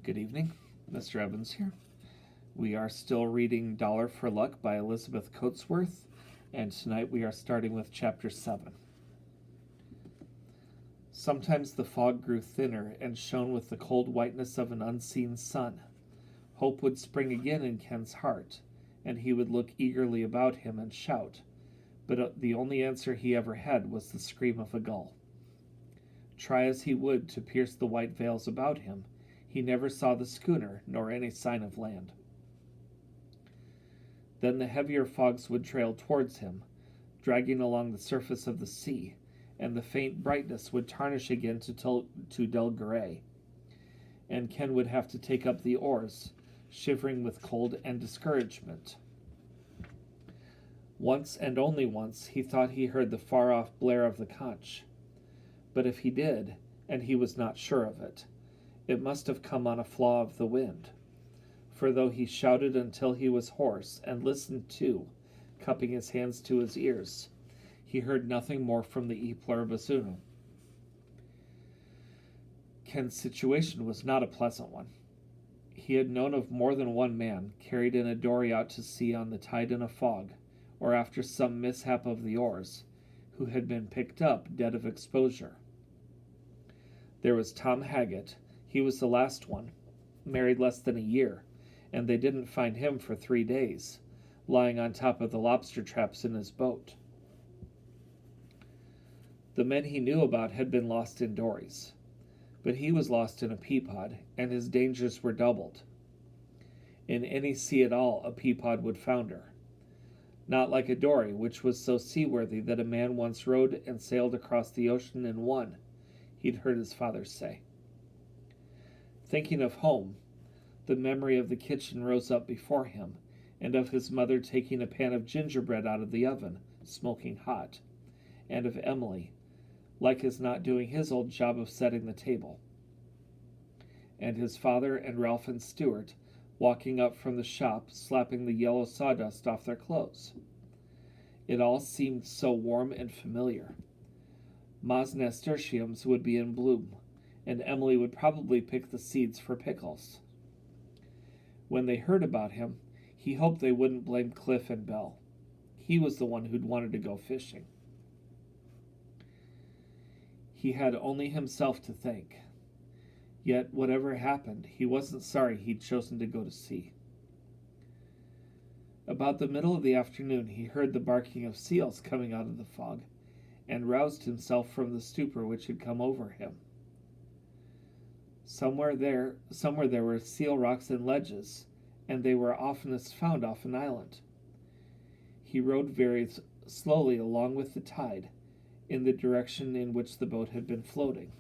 Good evening, Mr. Evans here. We are still reading Dollar for Luck by Elizabeth Coatsworth, and tonight we are starting with Chapter 7. Sometimes the fog grew thinner and shone with the cold whiteness of an unseen sun. Hope would spring again in Ken's heart, and he would look eagerly about him and shout, but the only answer he ever had was the scream of a gull. Try as he would to pierce the white veils about him, he never saw the schooner nor any sign of land. Then the heavier fogs would trail towards him, dragging along the surface of the sea, and the faint brightness would tarnish again to dull gray. And Ken would have to take up the oars, shivering with cold and discouragement. Once and only once he thought he heard the far-off blare of the conch. But if he did, and he was not sure of it, it must have come on a flaw of the wind. For though he shouted until he was hoarse, and listened too, cupping his hands to his ears, he heard nothing more from the E pluribus unum. Ken's situation was not a pleasant one. He had known of more than one man, carried in a dory out to sea on the tide in a fog, or after some mishap of the oars, who had been picked up dead of exposure. There was Tom Haggett. He was the last one, married less than a year, and they didn't find him for 3 days, lying on top of the lobster traps in his boat. The men he knew about had been lost in dories, but he was lost in a peapod, and his dangers were doubled. In any sea at all, a peapod would founder. Not like a dory, which was so seaworthy that a man once rowed and sailed across the ocean in one, he'd heard his father say. Thinking of home, the memory of the kitchen rose up before him, and of his mother taking a pan of gingerbread out of the oven, smoking hot, and of Emily, like as not doing his old job of setting the table, and his father and Ralph and Stuart walking up from the shop, slapping the yellow sawdust off their clothes. It all seemed so warm and familiar. Ma's nasturtiums would be in bloom, and Emily would probably pick the seeds for pickles. When they heard about him, he hoped they wouldn't blame Cliff and Belle. He was the one who'd wanted to go fishing. He had only himself to thank. Yet, whatever happened, he wasn't sorry he'd chosen to go to sea. About the middle of the afternoon, he heard the barking of seals coming out of the fog, and roused himself from the stupor which had come over him. Somewhere there were seal rocks and ledges, and they were oftenest found off an island. He rowed very slowly along with the tide, in the direction in which the boat had been floating.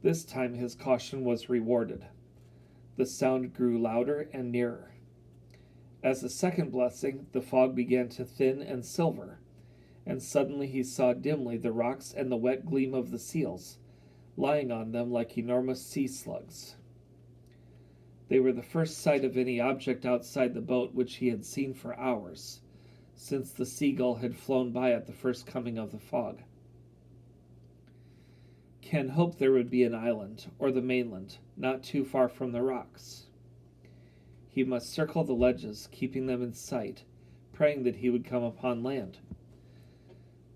This time his caution was rewarded. The sound grew louder and nearer. As a second blessing, the fog began to thin and silver, and suddenly he saw dimly the rocks and the wet gleam of the seals, lying on them like enormous sea slugs. They were the first sight of any object outside the boat which he had seen for hours, since the seagull had flown by at the first coming of the fog. Ken hoped there would be an island, or the mainland, not too far from the rocks. He must circle the ledges, keeping them in sight, praying that he would come upon land.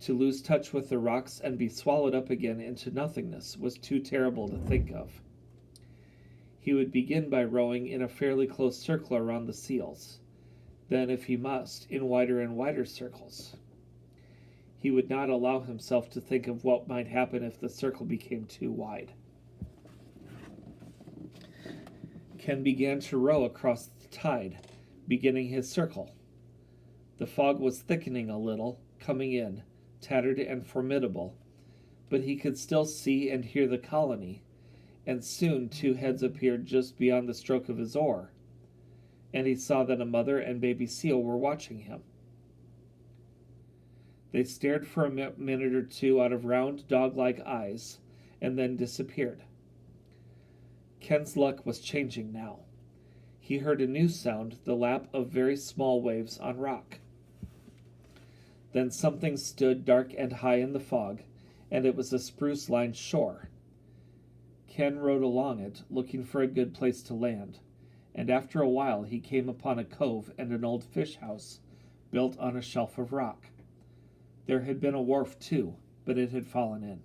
To lose touch with the rocks and be swallowed up again into nothingness was too terrible to think of. He would begin by rowing in a fairly close circle around the seals, then, if he must, in wider and wider circles. He would not allow himself to think of what might happen if the circle became too wide. Ken began to row across the tide, beginning his circle. The fog was thickening a little, coming in, tattered and formidable, but he could still see and hear the colony, and soon 2 heads appeared just beyond the stroke of his oar, and he saw that a mother and baby seal were watching him. They stared for a minute or two out of round, dog-like eyes, and then disappeared. Ken's luck was changing now. He heard a new sound, the lap of very small waves on rock. Then something stood dark and high in the fog, and it was a spruce-lined shore. Ken rowed along it, looking for a good place to land, and after a while he came upon a cove and an old fish house built on a shelf of rock. There had been a wharf, too, but it had fallen in.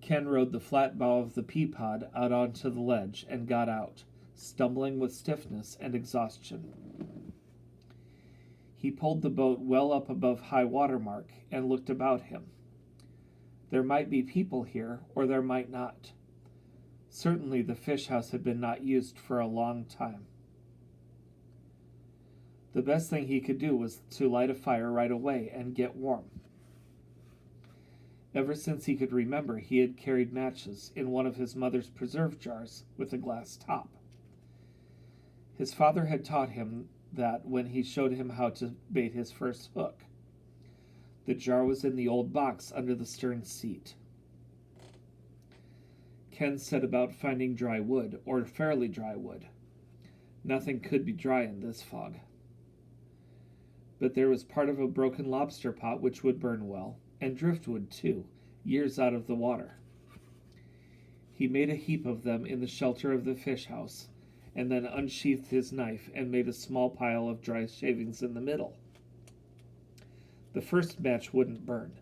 Ken rowed the flat bow of the Peapod out onto the ledge and got out, stumbling with stiffness and exhaustion. He pulled the boat well up above high water mark and looked about him. There might be people here, or there might not. Certainly the fish house had been not used for a long time. The best thing he could do was to light a fire right away and get warm. Ever since he could remember, he had carried matches in one of his mother's preserve jars with a glass top. His father had taught him that when he showed him how to bait his first hook. The jar was in the old box under the stern seat. Ken set about finding dry wood, or fairly dry wood. Nothing could be dry in this fog. But there was part of a broken lobster pot which would burn well, and driftwood too, years out of the water. He made a heap of them in the shelter of the fish house, and then unsheathed his knife and made a small pile of dry shavings in the middle. The first match wouldn't burn,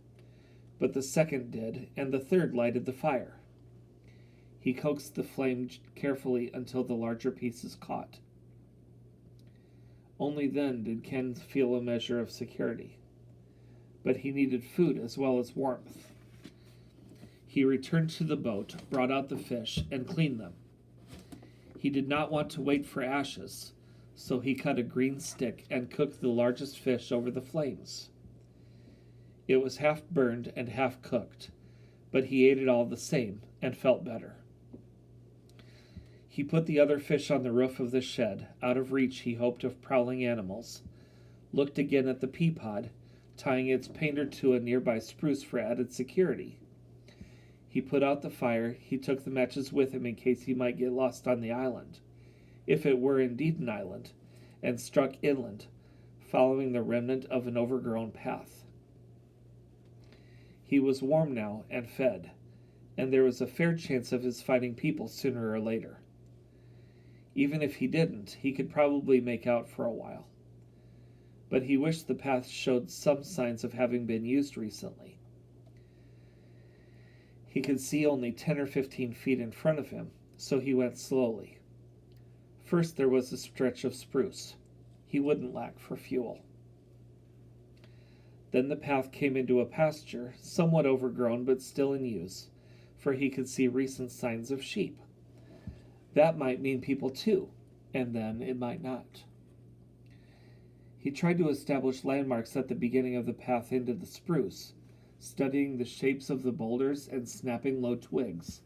but the second did, and the third lighted the fire. He coaxed the flame carefully until the larger pieces caught. Only then did Ken feel a measure of security. But he needed food as well as warmth. He returned to the boat, brought out the fish, and cleaned them. He did not want to wait for ashes, so he cut a green stick and cooked the largest fish over the flames. It was half burned and half cooked, but he ate it all the same and felt better. He put the other fish on the roof of the shed, out of reach, he hoped, of prowling animals, looked again at the Peapod, tying its painter to a nearby spruce for added security. He put out the fire. He took the matches with him in case he might get lost on the island, if it were indeed an island, and struck inland, following the remnant of an overgrown path. He was warm now and fed, and there was a fair chance of his finding people sooner or later. Even if he didn't, he could probably make out for a while. But he wished the path showed some signs of having been used recently. He could see only 10 or 15 feet in front of him, so he went slowly. First there was a stretch of spruce. He wouldn't lack for fuel. Then the path came into a pasture, somewhat overgrown but still in use, for he could see recent signs of sheep. That might mean people too, and then it might not. He tried to establish landmarks at the beginning of the path into the spruce, studying the shapes of the boulders and snapping low twigs,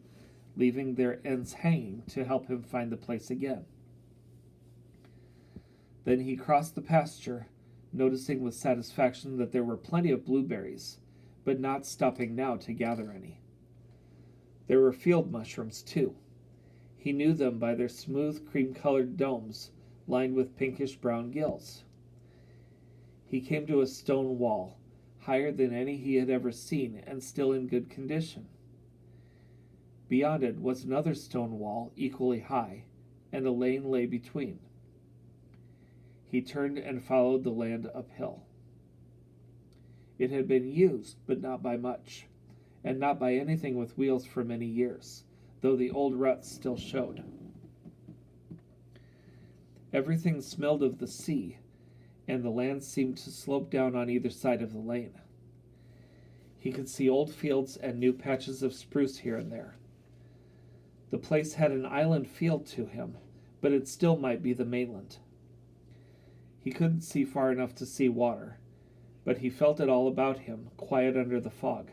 leaving their ends hanging to help him find the place again. Then he crossed the pasture, noticing with satisfaction that there were plenty of blueberries, but not stopping now to gather any. There were field mushrooms too. He knew them by their smooth, cream-colored domes lined with pinkish-brown gills. He came to a stone wall, higher than any he had ever seen and still in good condition. Beyond it was another stone wall, equally high, and a lane lay between. He turned and followed the land uphill. It had been used, but not by much, and not by anything with wheels for many years, though the old ruts still showed. Everything smelled of the sea, and the land seemed to slope down on either side of the lane. He could see old fields and new patches of spruce here and there. The place had an island feel to him, but it still might be the mainland. He couldn't see far enough to see water, but he felt it all about him, quiet under the fog.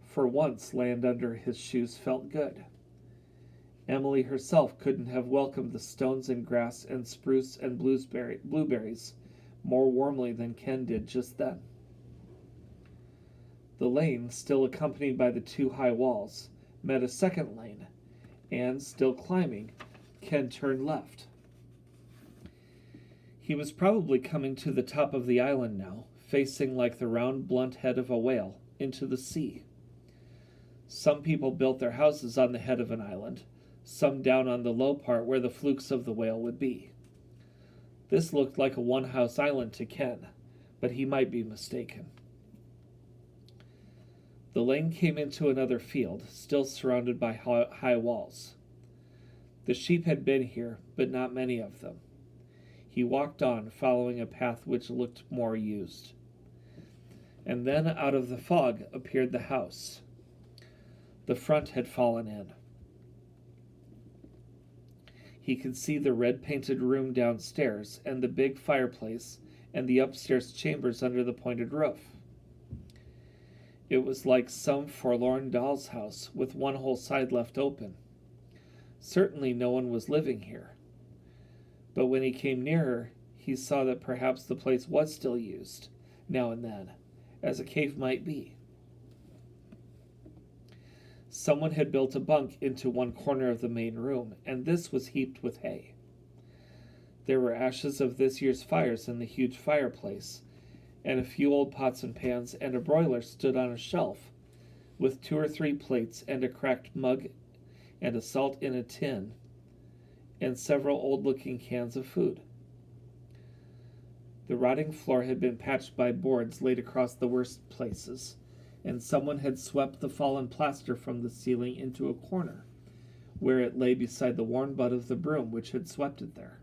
For once, land under his shoes felt good. Emily herself couldn't have welcomed the stones and grass and spruce and blueberries more warmly than Ken did just then. The lane, still accompanied by the two high walls, met a second lane, and, still climbing, Ken turned left. He was probably coming to the top of the island now, facing like the round, blunt head of a whale into the sea. Some people built their houses on the head of an island, some down on the low part where the flukes of the whale would be. This looked like a one-house island to Ken, but he might be mistaken. The lane came into another field, still surrounded by high walls. The sheep had been here, but not many of them. He walked on, following a path which looked more used. And then out of the fog appeared the house. The front had fallen in. He could see the red-painted room downstairs and the big fireplace and the upstairs chambers under the pointed roof. It was like some forlorn doll's house with one whole side left open. Certainly no one was living here. But when he came nearer, he saw that perhaps the place was still used, now and then, as a cave might be. Someone had built a bunk into one corner of the main room, and this was heaped with hay. There were ashes of this year's fires in the huge fireplace, and a few old pots and pans and a broiler stood on a shelf, with 2 or 3 plates and a cracked mug and a salt in a tin, and several old-looking cans of food. The rotting floor had been patched by boards laid across the worst places, and someone had swept the fallen plaster from the ceiling into a corner, where it lay beside the worn butt of the broom which had swept it there.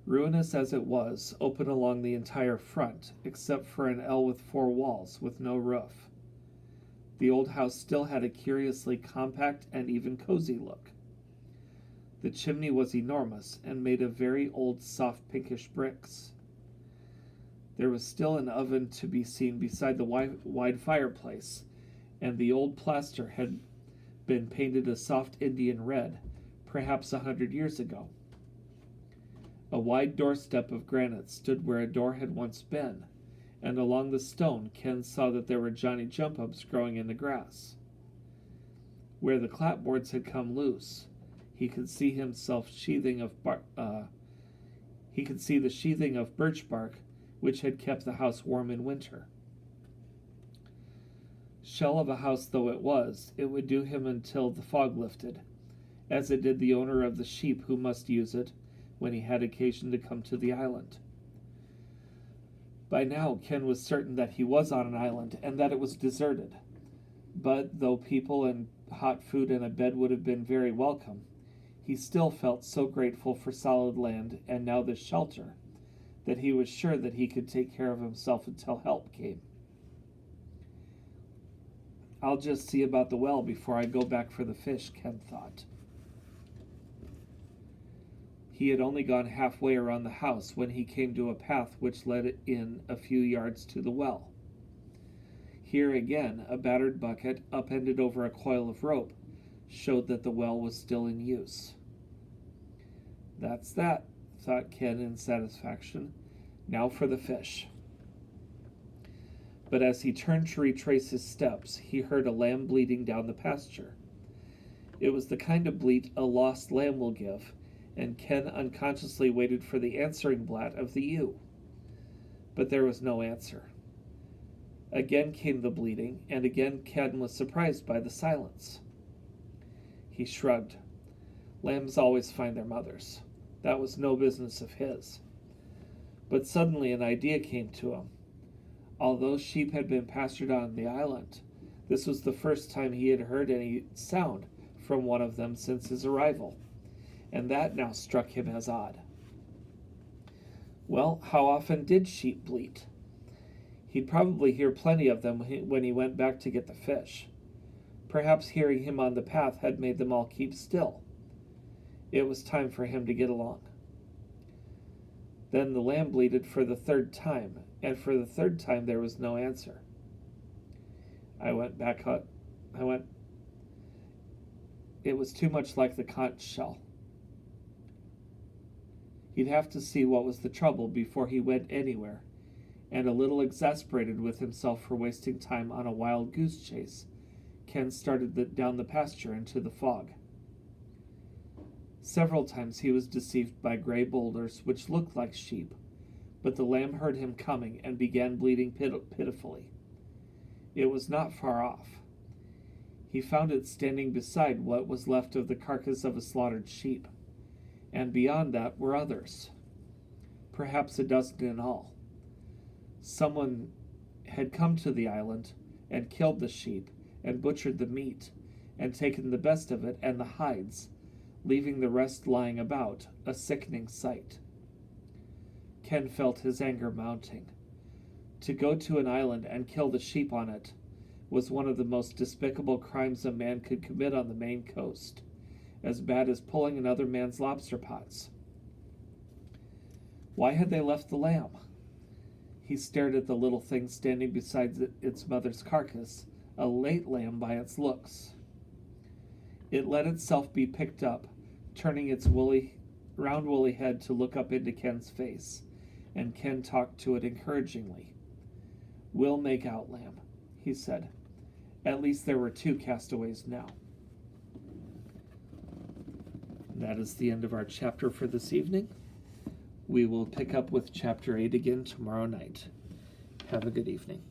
Ruinous as it was, open along the entire front, except for an L with 4 walls, with no roof. The old house still had a curiously compact and even cozy look. The chimney was enormous and made of very old, soft, pinkish bricks. There was still an oven to be seen beside the wide fireplace, and the old plaster had been painted a soft Indian red, perhaps 100 years ago. A wide doorstep of granite stood where a door had once been, and along the stone Ken saw that there were Johnny jump-ups growing in the grass. Where the clapboards had come loose, he could see himself the sheathing of birch bark which had kept the house warm in winter. Shell of a house though it was, it would do him until the fog lifted, as it did the owner of the sheep who must use it when he had occasion to come to the island. By now Ken was certain that he was on an island and that it was deserted. But though people and hot food and a bed would have been very welcome, he still felt so grateful for solid land and now this shelter that he was sure that he could take care of himself until help came. I'll just see about the well before I go back for the fish, Ken thought. He had only gone halfway around the house when he came to a path which led in a few yards to the well. Here again, a battered bucket, upended over a coil of rope, showed that the well was still in use. That's that, thought Ken in satisfaction. Now for the fish. But as he turned to retrace his steps, he heard a lamb bleating down the pasture. It was the kind of bleat a lost lamb will give, and Ken unconsciously waited for the answering blat of the ewe. But there was no answer. Again came the bleating, and again Ken was surprised by the silence. He shrugged. Lambs always find their mothers. That was no business of his. But suddenly an idea came to him. Although sheep had been pastured on the island, this was the first time he had heard any sound from one of them since his arrival, and that now struck him as odd. Well, how often did sheep bleat? He'd probably hear plenty of them when he went back to get the fish. Perhaps hearing him on the path had made them all keep still. It was time for him to get along. Then the lamb bleated for the 3rd time, and for the 3rd time there was no answer. It was too much like the conch shell. He'd have to see what was the trouble before he went anywhere, and a little exasperated with himself for wasting time on a wild goose chase, Ken started down the pasture into the fog. Several times he was deceived by gray boulders which looked like sheep, but the lamb heard him coming and began bleating pitifully. It was not far off. He found it standing beside what was left of the carcass of a slaughtered sheep, and beyond that were others, perhaps a dozen in all. Someone had come to the island and killed the sheep and butchered the meat and taken the best of it and the hides, leaving the rest lying about, a sickening sight. Ken felt his anger mounting. To go to an island and kill the sheep on it was one of the most despicable crimes a man could commit on the Maine coast, as bad as pulling another man's lobster pots. Why had they left the lamb? He stared at the little thing standing beside its mother's carcass, a late lamb by its looks. It let itself be picked up, turning its round woolly head to look up into Ken's face, and Ken talked to it encouragingly. "We'll make out, lamb," he said. At least there were 2 castaways now. That is the end of our chapter for this evening. We will pick up with chapter 8 again tomorrow night. Have a good evening.